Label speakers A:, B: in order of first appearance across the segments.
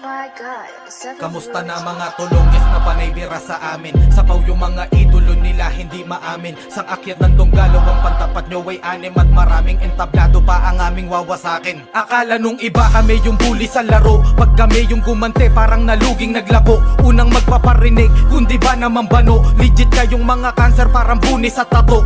A: my God,
B: Kamusta na mga tulongis na panaybira sa amin? Sapaw yung mga idolo nila hindi maamin. Sang akyat ng Donggalo ang pantapat nyo ay anim. At maraming entablado pa ang aming wawasakin. Akala nung iba kami yung bully sa laro. Pag kami yung gumante parang naluging naglabo. Unang magpaparinig kundi ba naman bano. Legit kayong mga cancer parang bunis sa tato.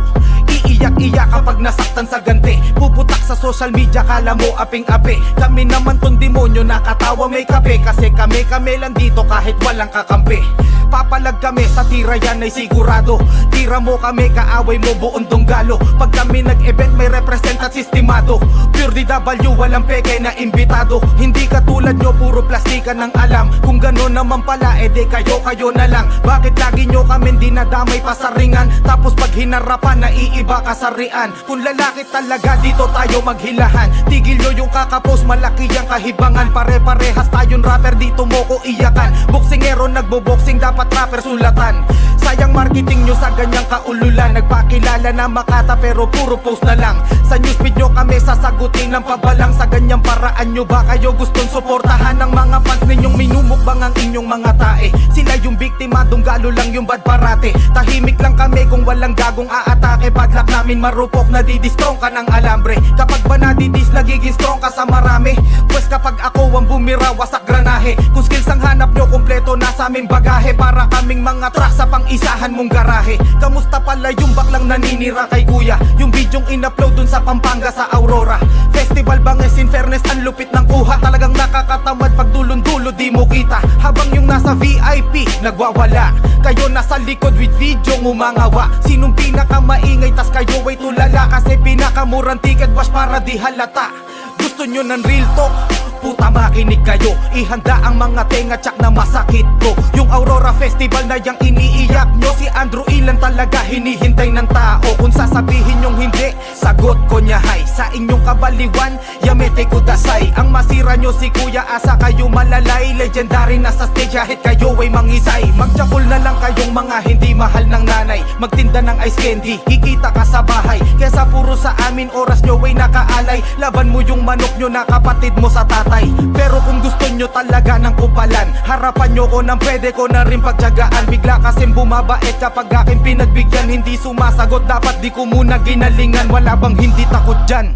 B: Iiyak-iyak kapag nasaktan sa ganti. Puputak sa social media kala mo aping-api. Kami naman tong demonyo nakatawa may kape. Kasi kami lang dito kahit walang kakampi. Papalag kami sa tira yan ay sigurado. Tira mo kami kaaway mo buong Donggalo. Pag kami nag-event may represent at sistemado. Pure DW walang peke na imbitado. Hindi katulad nyo puro plastika ng alam. Kung gano'n naman pala edi kayo na lang. Bakit lagi nyo kami dinadamay pa sa ringan? Tapos pag hinarapan naiiba kasarian. Kung lalaki talaga dito tayo maghilahan. Tigil nyo yung kakapos malaki ang kahibangan. Pare-parehas tayong rapper dito mo ko iyakan. Boksingero nagbo-boxing dapat rapper sulatan. Sayang marketing nyo sa ganyang kaululan. Nagpakilala na Makata pero puro post na lang. Sa newsfeed nyo kami sasagutin ng pabalang. Sa ganyang paraan nyo ba kayo gustong suportahan ng mga fans ninyong minumukbang ang inyong mga tae? Sila yung biktima, Donggalo lang yung bad parate. Tahimik lang kami kung walang gagong aatake. Padlak namin marupok nadidistrong ka ng alambre. Kapag ba nadidis nagiging strong ka sa marami. Pues kapag ako ang bumira wasak granahe. Kung skills ang hanap nyo kompleto nasa aming bagahe. Para kaming mga truck sa pang-isahan mong garahe. Kamusta pala yung baklang naninira kay kuya? Yung bidyong in-upload dun sa Pampanga sa Aurora. Festival Banges in fairness ang lupit ng kuha. Talagang nakakatamad pag dulon-dulo di mo kita. Habang yung nasa VIP nagwawala. Kayo nasa likod with video umangawa. Sinong pinakamaingay tas kayo ay tulala. Kasi pinakamurang ticket wash para di halata. Gusto nyo ng real talk? Puta makinig kayo. Ihanda ang mga tenga tsak na masakit ko. Yung Aurora Festival na yang iniiyak nyo. Si Andrew Ilan talaga hinihintay ng tao. Kung sasabihin nyong hindi, sagot ko nyahay. Sa inyong kabaliwan, yamete kudasay. Ang masira nyo si Kuya asa kayo malalay. Legendary na sa stage kahit kayo ay mangisay. Magjakul na lang kayong mga hindi mahal ng nanay. Magtinda ng ice candy, kikita ka sa bahay. Kesa puro sa amin oras nyo ay nakaalay. Laban mo yung manok nyo na kapatid mo sa tatay. Pero kung gusto nyo talaga ng kupalan, harapan nyo ko nang pwede ko na rin pagtyagaan. Bigla kasing bumabait kapag aking pinagbigyan. Hindi sumasagot dapat di ko muna ginalingan. Wala bang hindi takot dyan?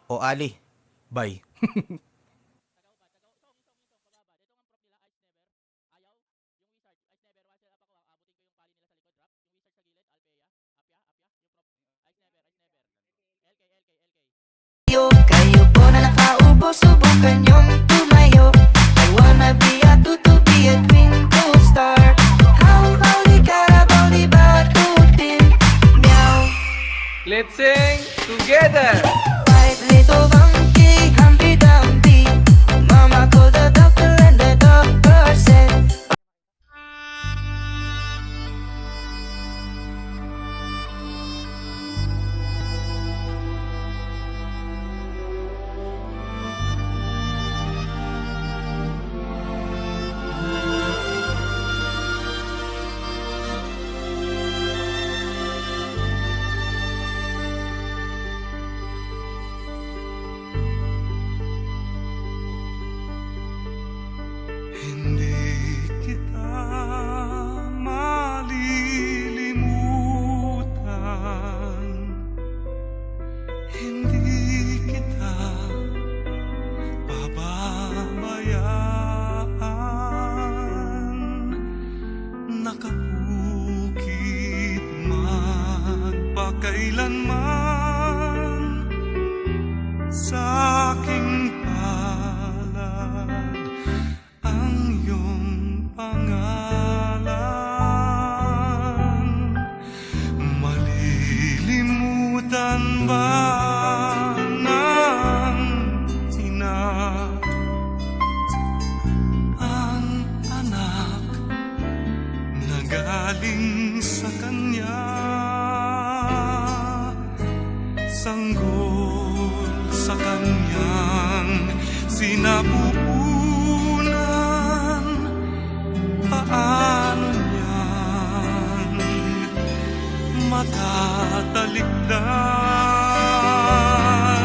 B: O Ali, bye.
C: Kayo po na nakaupo, subukan yung tumayo. I wanna be a to be a twinkle star. How di Carabao di batutin. Meow.
D: Let's sing together.
C: Five little monkey, Humpty Dumpty. Mama called the doctor and the doctor said,
E: hindi kita malilimutan, hindi kita pababayaan. Nakabukid magpakailanman sa aking palad ang iyong pangalan. Malilimutan ba ng ina ang anak na galing sa kanya? Sanggol sa kanyang sinapupunan. Paano niyan matatalikdan?